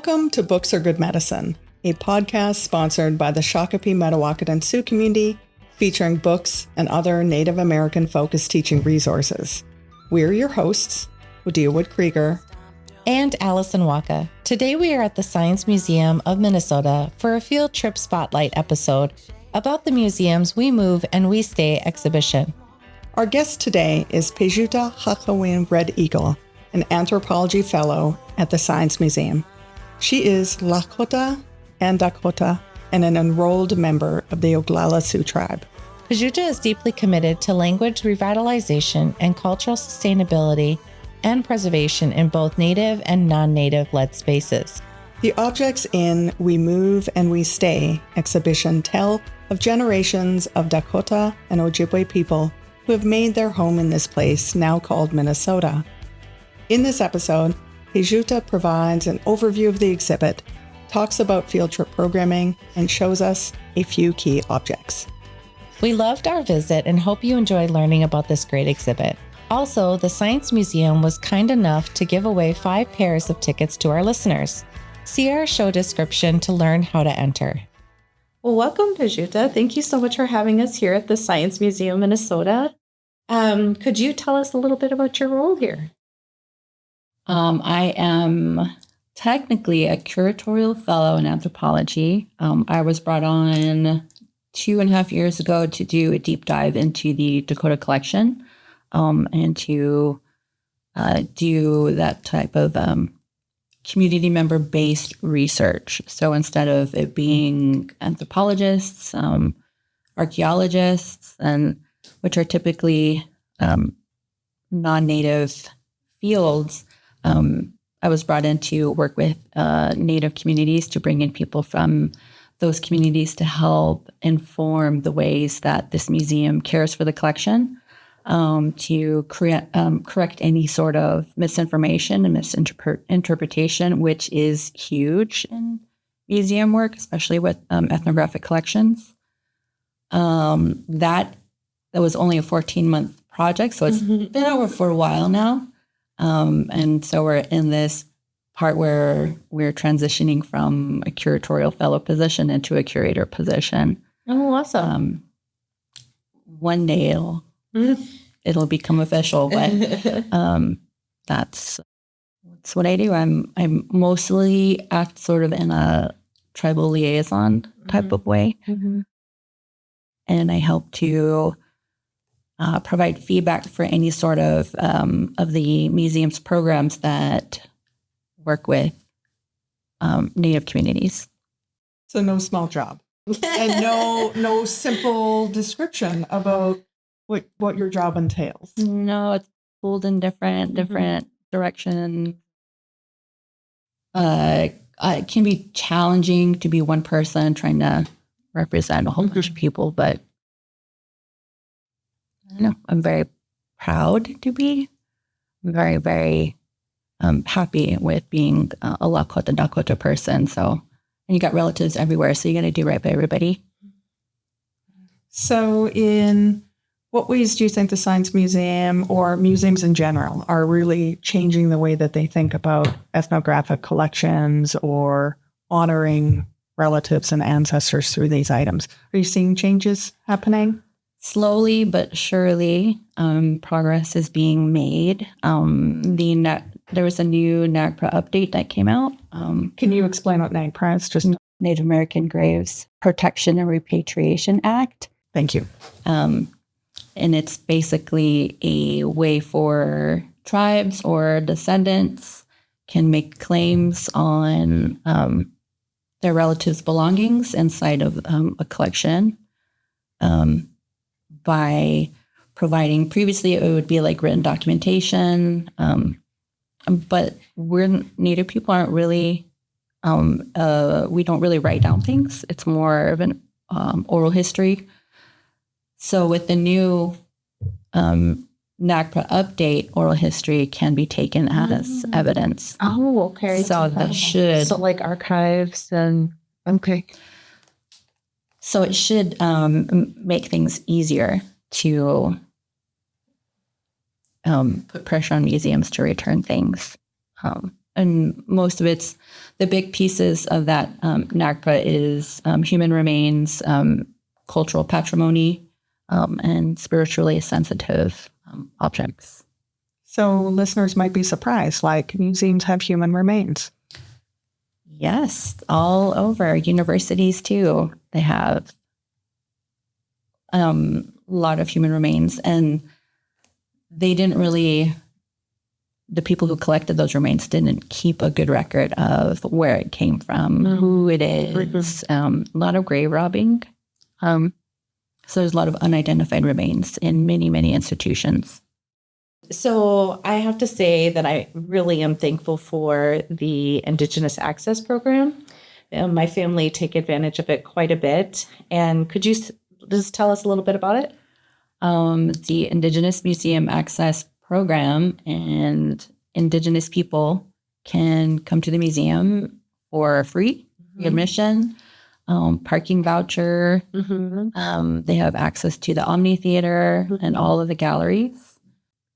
Welcome to Books Are Good Medicine, a podcast sponsored by the Shakopee Metawakan Sioux community, featuring books and other Native American-focused teaching resources. We're your hosts, Udia Wood-Krieger and Allison Ďaka. Today we are at the Science Museum of Minnesota for a field trip spotlight episode about the museum's We Move and We Stay exhibition. Our guest today is Pejuta Ďaka Red Eagle, an anthropology fellow at the Science Museum. She is Lakota and Dakota and an enrolled member of the Oglala Sioux tribe. Pejuta is deeply committed to language revitalization and cultural sustainability and preservation in both Native and non-Native led spaces. The objects in We Move and We Stay exhibition tell of generations of Dakota and Ojibwe people who have made their home in this place, now called Minnesota. In this episode, Pejuta provides an overview of the exhibit, talks about field trip programming, and shows us a few key objects. We loved our visit and hope you enjoyed learning about this great exhibit. Also, the Science Museum was kind enough to give away 5 pairs of tickets to our listeners. See our show description to learn how to enter. Well, welcome, Pejuta. Thank you so much for having us here at the Science Museum, Minnesota. Could you tell us a little bit about your role here? I am technically a curatorial fellow in anthropology. I was brought on 2.5 years ago to do a deep dive into the Dakota collection and to do that type of community member-based research. So instead of it being anthropologists, archaeologists, and which are typically non-Native fields, I was brought in to work with Native communities to bring in people from those communities to help inform the ways that this museum cares for the collection, to correct any sort of misinformation and misinterpretation, which is huge in museum work, especially with ethnographic collections. That was only a 14-month project, so it's been over for a while now. And so we're in this part where we're transitioning from a curatorial fellow position into a curator position. Oh, awesome. One day it'll become official, but that's what I do. I'm mostly act sort of in a tribal liaison type of way. Mm-hmm. And I help to provide feedback for any sort of the museum's programs that work with Native communities. So no small job and no simple description about what your job entails. No, it's pulled in different directions. It can be challenging to be one person trying to represent a whole bunch of people, but I don't know, I'm very proud to be. I'm very, very happy with being a Lakota Dakota person. So, and you got relatives everywhere, so you got to do right by everybody. So in what ways do you think the Science Museum or museums in general are really changing the way that they think about ethnographic collections or honoring relatives and ancestors through these items? Are you seeing changes happening? Slowly but surely, progress is being made. There was a new NAGPRA update that came out. Can you explain what NAGPRA is? Just Native American Graves Protection and Repatriation Act. Thank you. And it's basically a way for tribes or descendants can make claims on their relatives' belongings inside of a collection. By providing, previously it would be like written documentation, but Native people aren't really, we don't really write down things. It's more of an oral history. So with the new NAGPRA update, oral history can be taken as evidence. Oh, okay. So that should... So like archives and... Okay. So it should make things easier to put pressure on museums to return things and most of it's the big pieces of that Ďaka is human remains, cultural patrimony, and spiritually sensitive objects. So listeners might be surprised, like museums have human remains. Yes, all over. Universities too. They have a lot of human remains, and they didn't really, the people who collected those remains didn't keep a good record of where it came from, who it is, a lot of grave robbing. So there's a lot of unidentified remains in many, many institutions. So I have to say that I really am thankful for the Indigenous Access Program. My family take advantage of it quite a bit. And could you just tell us a little bit about it? The Indigenous Museum Access Program, and Indigenous people can come to the museum for free admission, parking voucher. They have access to the Omni Theater and all of the galleries.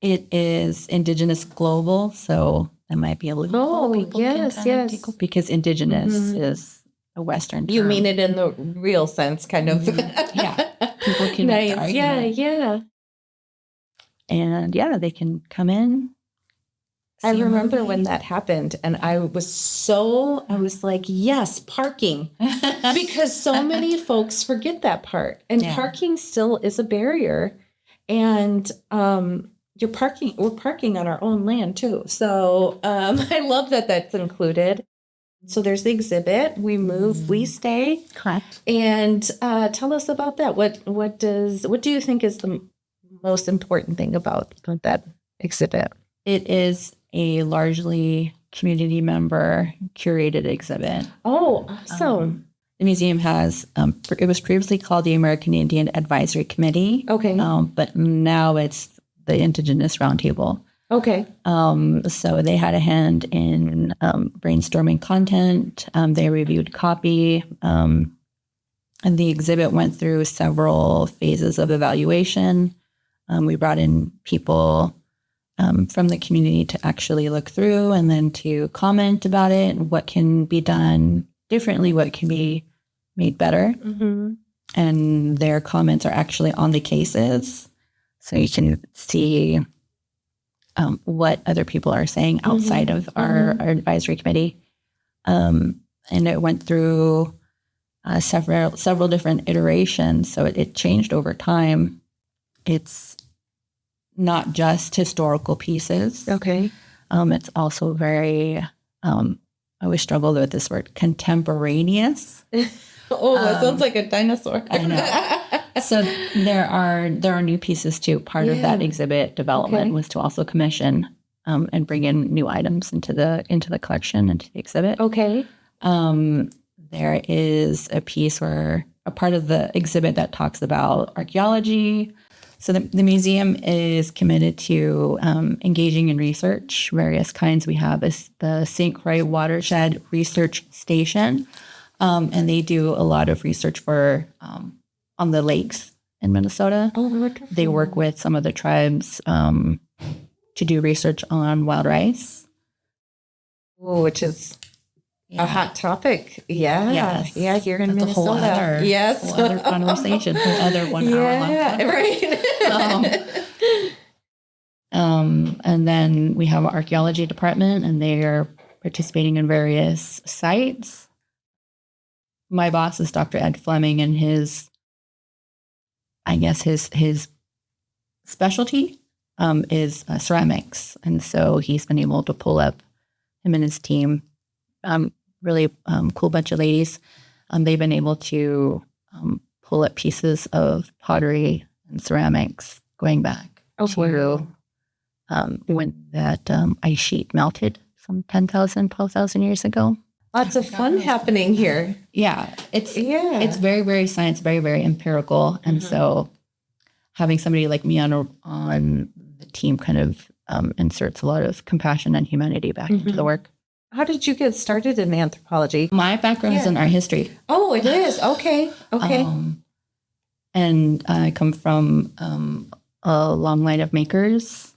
It is Indigenous Global, so it might be a little people can kind of because Indigenous is a Western term. You mean it in the real sense, kind of. Yeah. People can make the argument. Yeah. And they can come in. I remember when that happened, and I was like, yes, parking. Because so many folks forget that part. And parking still is a barrier. And we're parking on our own land too. So I love that that's included. So there's the exhibit. We move, we stay. Correct. And tell us about that. What do you think is the most important thing about that exhibit? It is a largely community member curated exhibit. Oh, awesome. The museum has, it was previously called the American Indian Advisory Committee. Okay. But now it's the Indigenous Roundtable. Okay. So they had a hand in brainstorming content. They reviewed copy. And the exhibit went through several phases of evaluation. We brought in people from the community to actually look through and then to comment about it, what can be done differently, what can be made better. And their comments are actually on the cases. So you can see what other people are saying outside of our advisory committee. And it went through several different iterations. So it changed over time. It's not just historical pieces. Okay. It's also very, I always struggle with this word, contemporaneous. That sounds like a dinosaur. I know. So there are new pieces too. Part of that exhibit development was to also commission and bring in new items into the collection, into the exhibit. Okay. There is a piece where a part of the exhibit that talks about archaeology. So the museum is committed to engaging in research, various kinds. We have the St. Croix Watershed Research Station, and they do a lot of research for on the lakes in Minnesota. Oh, wonderful. They work with some of the tribes to do research on wild rice. Oh, which is a hot topic. Yeah. Yes. Yeah, here in That's Minnesota. a whole other, yes. whole other conversation, whole other 1 hour long. Yeah, right. And then we have our archaeology department, and they are participating in various sites. My boss is Dr. Ed Fleming, and his specialty is ceramics. And so he's been able to pull up, him and his team, really cool bunch of ladies. They've been able to pull up pieces of pottery and ceramics going back to when that ice sheet melted some 10,000, 12,000 years ago. Lots of fun happening here. Yeah, it's very, very science, very, very empirical. And so having somebody like me on the team kind of inserts a lot of compassion and humanity back into the work. How did you get started in anthropology? My background is in art history. Oh, it is. Okay. And I come from a long line of makers.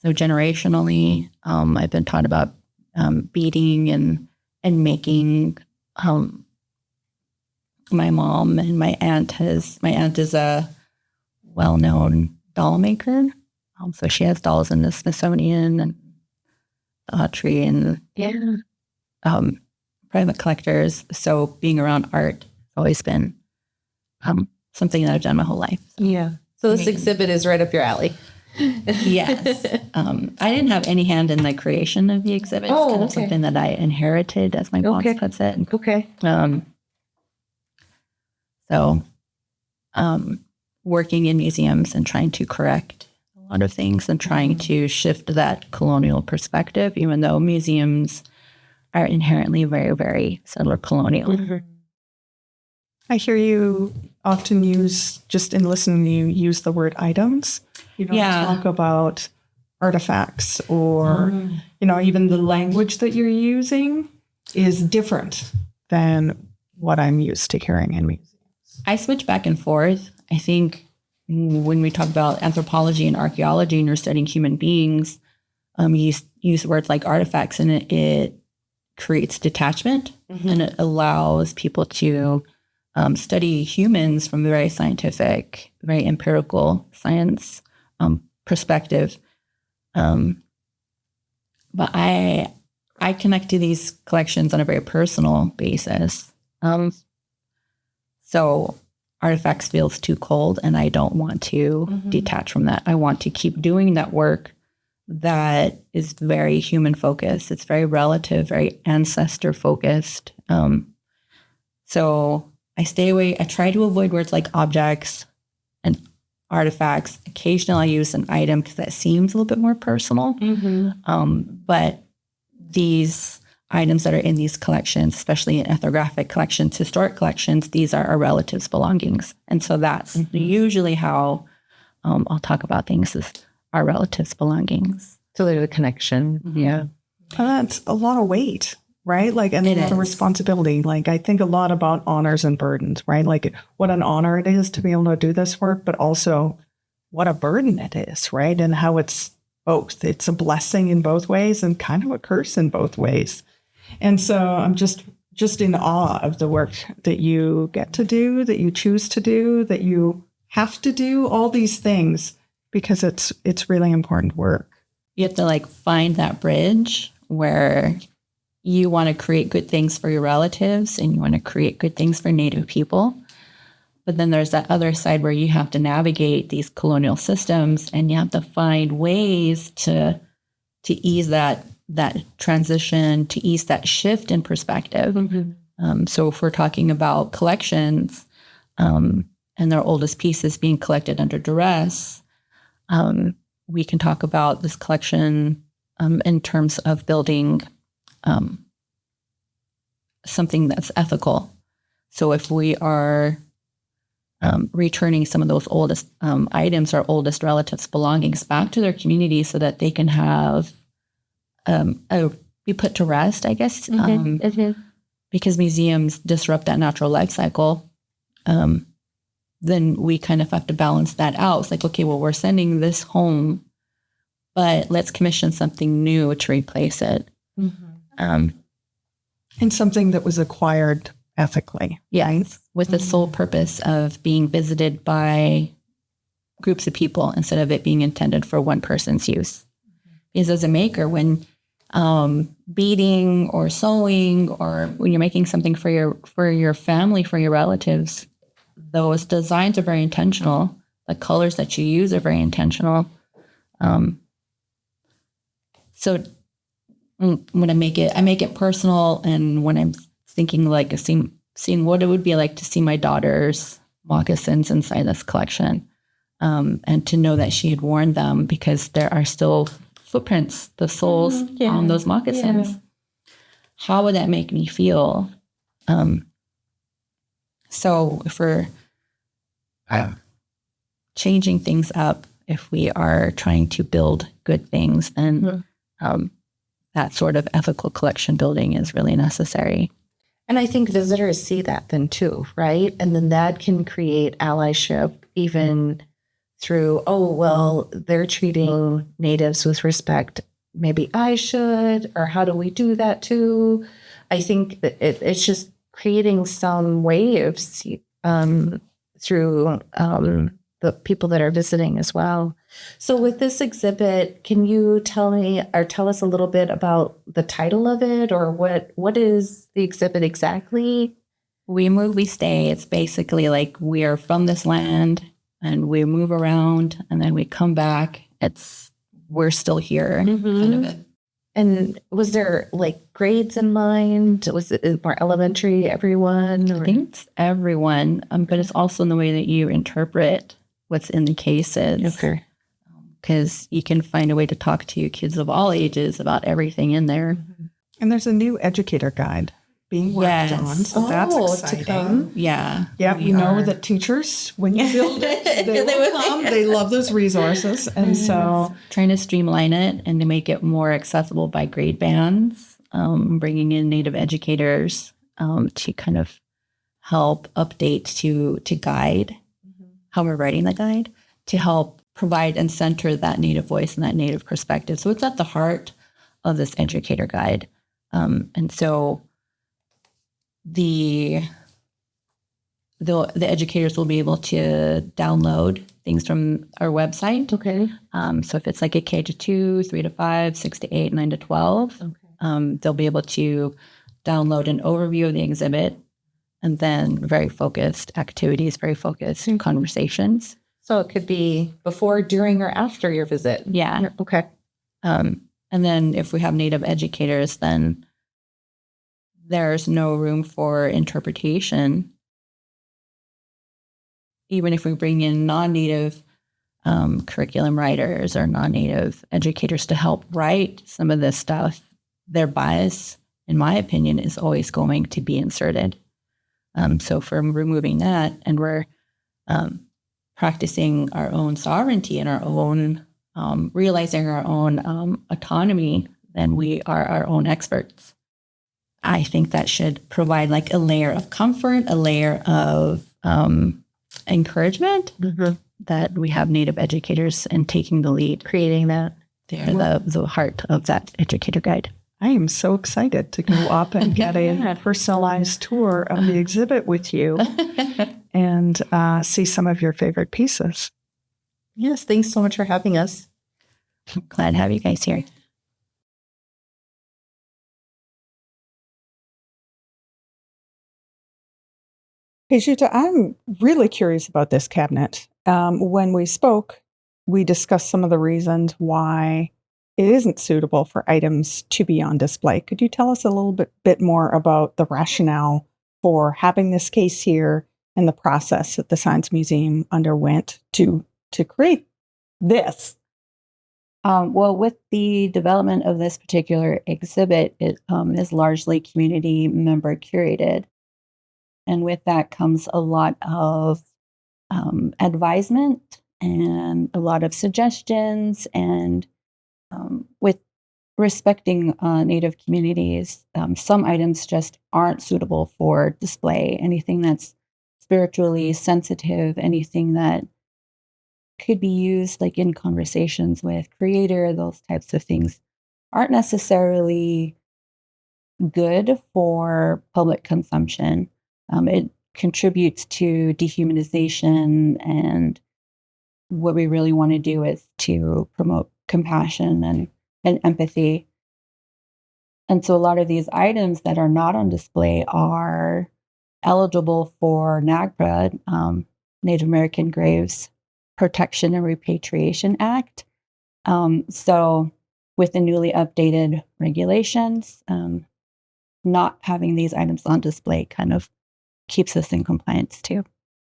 So generationally, I've been taught about beading and making. My mom and my aunt is a well-known doll maker. So she has dolls in the Smithsonian and the Autry and private collectors. So being around art has always been something that I've done my whole life. Yeah. So this exhibit is right up your alley. Yes. I didn't have any hand in the creation of the exhibit. It's kind of something that I inherited, as my boss puts it. Okay. So working in museums and trying to correct a lot of things and trying to shift that colonial perspective, even though museums are inherently very, very settler colonial. Mm-hmm. I hear you often use, just in listening, you use the word items. You don't talk about artifacts or, even the language that you're using is different than what I'm used to hearing in museums. I switch back and forth. I think when we talk about anthropology and archaeology and you're studying human beings, you use words like artifacts and it creates detachment and it allows people to study humans from a very scientific, very empirical science perspective. But I connect to these collections on a very personal basis. So artifacts feels too cold and I don't want to detach from that. I want to keep doing that work that is very human focused. It's very relative, very ancestor focused. So I stay away. I try to avoid words like objects and artifacts. Occasionally I use an item because that seems a little bit more personal. But these items that are in these collections, especially in ethnographic collections, historic collections, these are our relatives' belongings. And so that's usually how I'll talk about things is our relatives' belongings. So there's a connection. Yeah. And that's a lot of weight, right? Like, and the responsibility. Like, I think a lot about honors and burdens, right? Like, what an honor it is to be able to do this work, but also what a burden it is, right? And how it's both. It's a blessing in both ways and kind of a curse in both ways. And so I'm just in awe of the work that you get to do, that you choose to do, that you have to do, all these things, because it's really important work. You have to find that bridge where you want to create good things for your relatives and you want to create good things for Native people. But then there's that other side where you have to navigate these colonial systems and you have to find ways to ease that transition, to ease that shift in perspective. So if we're talking about collections and their oldest pieces being collected under duress, we can talk about this collection in terms of building something that's ethical. So if we are returning some of those oldest items, our oldest relatives' belongings back to their community so that they can have be put to rest, I guess, because museums disrupt that natural life cycle, then we kind of have to balance that out. It's like, okay, well, we're sending this home, but let's commission something new to replace it. And something that was acquired ethically. Yeah, right? With the sole purpose of being visited by groups of people instead of it being intended for one person's use. Because as a maker, when beading or sewing or when you're making something for your family, for your relatives, those designs are very intentional. The colors that you use are very intentional. So when I make it personal, and when I'm thinking seeing what it would be like to see my daughter's moccasins inside this collection, and to know that she had worn them because there are still footprints, the soles on those moccasins. Yeah. How would that make me feel? So if we're changing things up, if we are trying to build good things, then that sort of ethical collection building is really necessary. And I think visitors see that then too, right? And then that can create allyship even through, oh, well, they're treating natives with respect. Maybe I should, or how do we do that too? I think that it's just creating some waves through the people that are visiting as well. So with this exhibit, can you tell me or tell us a little bit about the title of it, or what is the exhibit exactly? We move, we stay. It's basically like we are from this land and we move around and then we come back. We're still here, kind of it. And was there like grades in mind? Was it more elementary, everyone? I think it's everyone, but it's also in the way that you interpret what's in the cases. Okay. Because you can find a way to talk to kids of all ages about everything in there. And there's a new educator guide being worked on, so that's exciting. Yeah. Yep, you know that teachers, when you build it, they will come. They love those resources. And so trying to streamline it and to make it more accessible by grade bands, bringing in Native educators to kind of help update, to guide how we're writing the guide, to help provide and center that Native voice and that Native perspective. So it's at the heart of this educator guide. And so the educators will be able to download things from our website. Okay. So if it's like a K to 2, 3 to 5, 6 to 8, 9 to 12, they'll be able to download an overview of the exhibit and then very focused activities, very focused conversations. So it could be before, during, or after your visit. Yeah. Okay. And then if we have Native educators, then there's no room for interpretation. Even if we bring in non-Native curriculum writers or non-Native educators to help write some of this stuff, their bias, in my opinion, is always going to be inserted. So if we're removing that and we're practicing our own sovereignty and our own, realizing our own autonomy, then we are our own experts. I think that should provide like a layer of comfort, a layer of encouragement that we have Native educators and taking the lead, creating that. They're the heart of that educator guide. I am so excited to go up and get a personalized tour of the exhibit with you and see some of your favorite pieces. Yes, thanks so much for having us. Glad to have you guys here. Pejuta, I'm really curious about this cabinet. When we spoke, we discussed some of the reasons why it isn't suitable for items to be on display. Could you tell us a little bit more about the rationale for having this case here and the process that the Science Museum underwent to create this? Well, with the development of this particular exhibit, it is largely community member curated. And with that comes a lot of advisement and a lot of suggestions. And with respecting Native communities, some items just aren't suitable for display. Anything that's spiritually sensitive, anything that could be used like in conversations with creator, those types of things aren't necessarily good for public consumption. It contributes to dehumanization, and what we really want to do is to promote compassion and empathy. And so a lot of these items that are not on display are eligible for NAGPRA, Native American Graves Protection and Repatriation Act. So with the newly updated regulations, not having these items on display kind of keeps us in compliance too.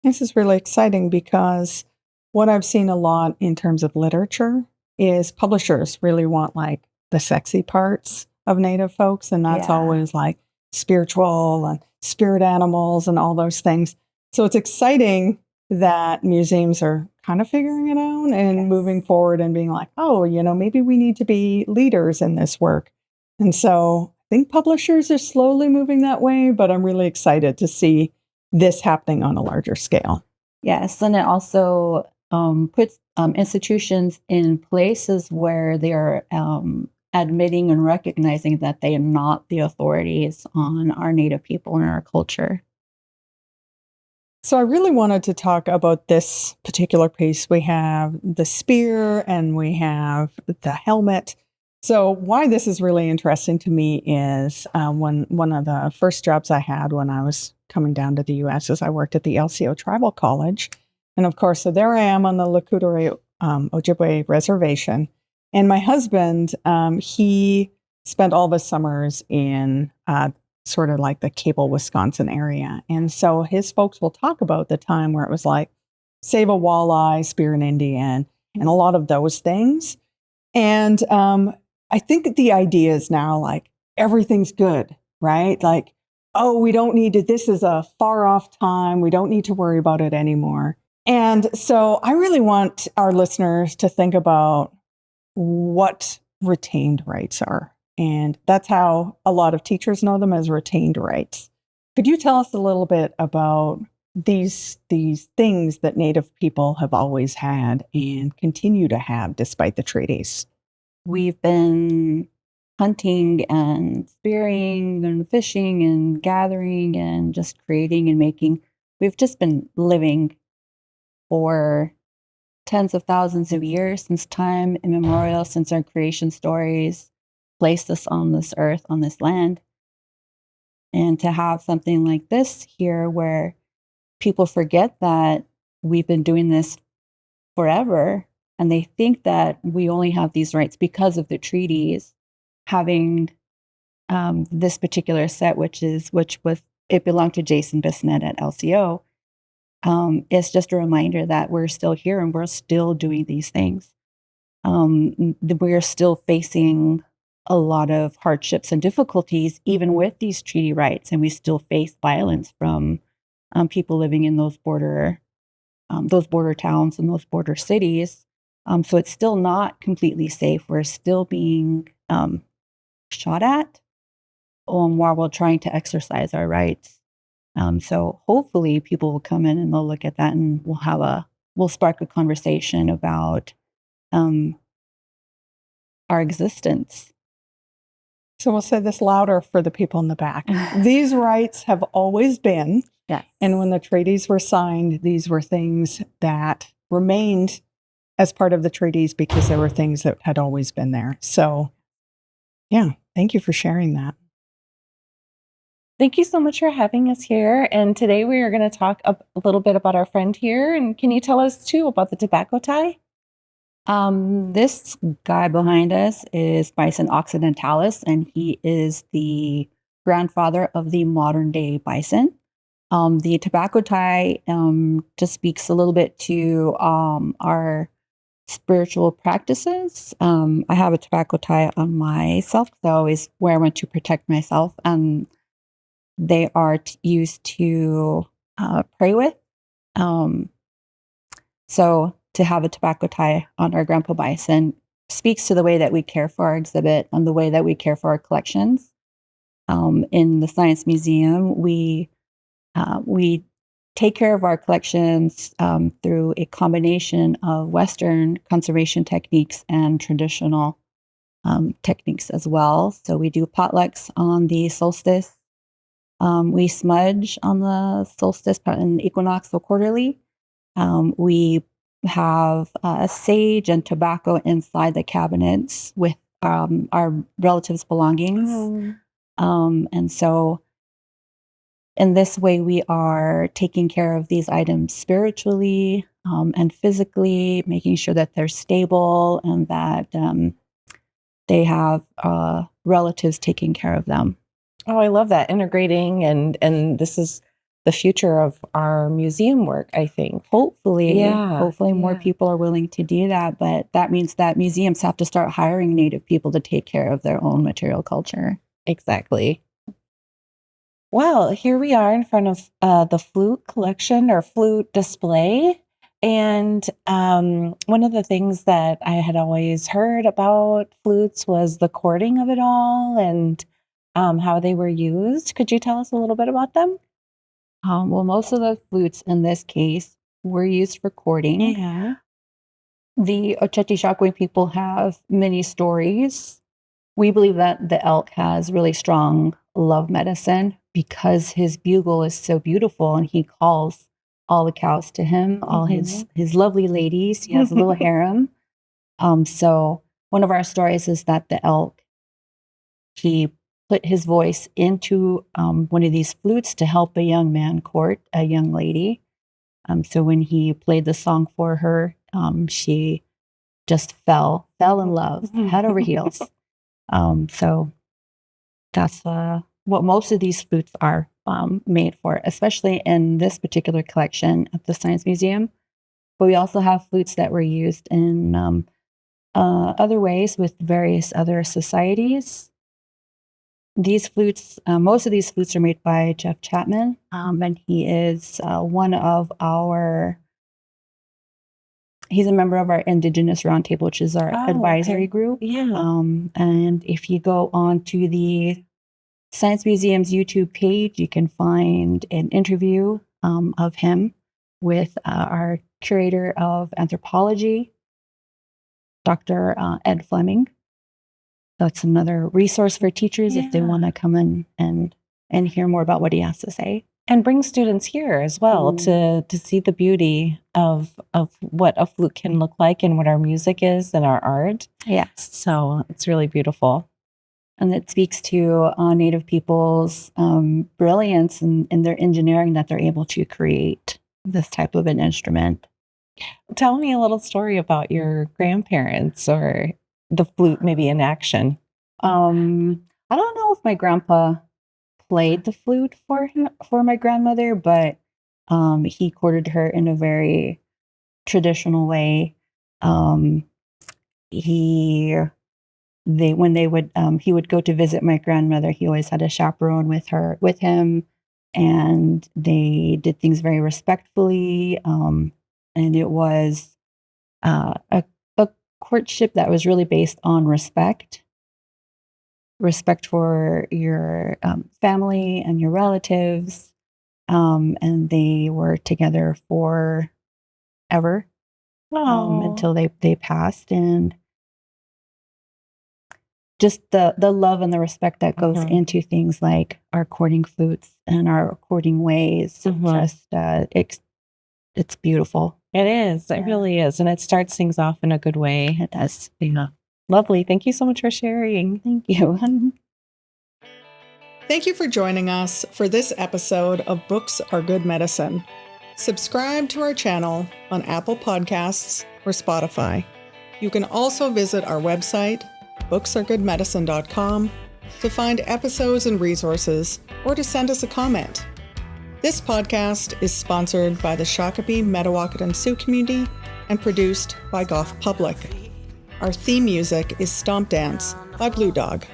This is really exciting because what I've seen a lot in terms of literature is publishers really want like the sexy parts of Native folks, and that's always like spiritual and spirit animals and all those things. So it's exciting that museums are kind of figuring it out and moving forward and being like, oh, maybe we need to be leaders in this work. And so I think publishers are slowly moving that way, but I'm really excited to see this happening on a larger scale. Yes, and it also puts institutions in places where they are admitting and recognizing that they are not the authorities on our Native people and our culture. So I really wanted to talk about this particular piece. We have the spear and we have the helmet. So why this is really interesting to me is when one of the first jobs I had when I was coming down to the U.S. is I worked at the LCO Tribal College. And of course, so there I am on the Dakota Ojibwe reservation. And my husband, he spent all of his summers in sort of like the Cable, Wisconsin area. And so his folks will talk about the time where it was like, save a walleye, spear an Indian, and a lot of those things. And I think the idea is now like everything's good, right? Like, oh, we don't need to, this is a far off time. We don't need to worry about it anymore. And so I really want our listeners to think about what retained rights are. And that's how a lot of teachers know them, as retained rights. Could you tell us a little bit about these things that Native people have always had and continue to have despite the treaties? We've been hunting and spearing and fishing and gathering and just creating and making. We've just been living for tens of thousands of years, since time immemorial, since our creation stories placed us on this earth, on this land. And to have something like this here where people forget that we've been doing this forever, and they think that we only have these rights because of the treaties, having this particular set, which it belonged to Jason Bissonnette at LCO, is just a reminder that we're still here and we're still doing these things. We're still facing a lot of hardships and difficulties, even with these treaty rights, and we still face violence from people living in those border towns and those border cities. So it's still not completely safe. We're still being shot at while we're trying to exercise our rights. So hopefully people will come in and they'll look at that, and we'll spark a conversation about our existence. So we'll say this louder for the people in the back. These rights have always been. Yes. And when the treaties were signed, these were things that remained as part of the treaties because there were things that had always been there. So, yeah, thank you for sharing that. Thank you so much for having us here. And today we are going to talk a little bit about our friend here. And can you tell us too about the tobacco tie? This guy behind us is Bison occidentalis, and he is the grandfather of the modern day bison. The tobacco tie just speaks a little bit to our spiritual practices. I have a tobacco tie on myself because I always wear one to protect myself, and they are used to pray with. So to have a tobacco tie on our grandpa bison speaks to the way that we care for our exhibit and the way that we care for our collections. In the Science Museum, we take care of our collections through a combination of Western conservation techniques and traditional techniques as well. So we do potlucks on the solstice. We smudge on the solstice and equinox, so quarterly. We have sage and tobacco inside the cabinets with our relatives' belongings. And so in this way, we are taking care of these items spiritually and physically, making sure that they're stable and that they have relatives taking care of them. Oh, I love that, integrating, and this is the future of our museum work, I think. Hopefully more people are willing to do that, but that means that museums have to start hiring Native people to take care of their own material culture. Exactly. Well, here we are in front of the flute collection or flute display. And one of the things that I had always heard about flutes was the cording of it all and how they were used. Could you tell us a little bit about them? Well, most of the flutes in this case were used for courting. Yeah. The Ojibwe people have many stories. We believe that the elk has really strong love medicine because his bugle is so beautiful and he calls all the cows to him, all his lovely ladies. He has a little harem. So one of our stories is that the elk, he put his voice into one of these flutes to help a young man court a young lady. So when he played the song for her, she just fell in love, head over heels. So that's what most of these flutes are made for, especially in this particular collection at the Science Museum. But we also have flutes that were used in other ways with various other societies. These flutes, most of these flutes are made by Jeff Chapman, and he is one of our, he's a member of our Indigenous Roundtable, which is our advisory group. Yeah. And if you go on to the Science Museum's YouTube page, you can find an interview of him with our curator of anthropology, Dr. Ed Fleming. That's another resource for teachers if they want to come in and hear more about what he has to say. And bring students here as well to see the beauty of what a flute can look like and what our music is and our art. Yes. So it's really beautiful. And it speaks to Native people's brilliance in their engineering that they're able to create this type of an instrument. Tell me a little story about your grandparents or the flute maybe in action. I don't know if my grandpa played the flute for my grandmother, but he courted her in a very traditional way. He would go to visit my grandmother, he always had a chaperone with him, and they did things very respectfully. And it was a courtship that was really based on respect for your family and your relatives. And they were together forever until they passed. And just the love and the respect that goes into things like our courting flutes and our courting ways. Just it's beautiful. It is. It really is. And it starts things off in a good way. It does. Yeah. Lovely. Thank you so much for sharing. Thank you. Thank you for joining us for this episode of Books Are Good Medicine. Subscribe to our channel on Apple Podcasts or Spotify. You can also visit our website, booksaregoodmedicine.com, to find episodes and resources or to send us a comment. This podcast is sponsored by the Shakopee, Metawakan Sioux community and produced by Goff Public. Our theme music is Stomp Dance by Blue Dog.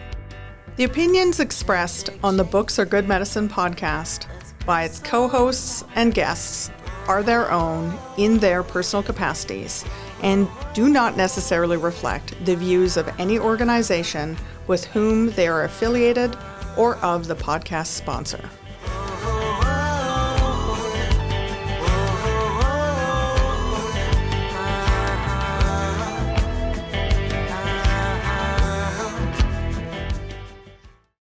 The opinions expressed on the Books Are Good Medicine podcast by its co-hosts and guests are their own in their personal capacities and do not necessarily reflect the views of any organization with whom they are affiliated or of the podcast sponsor.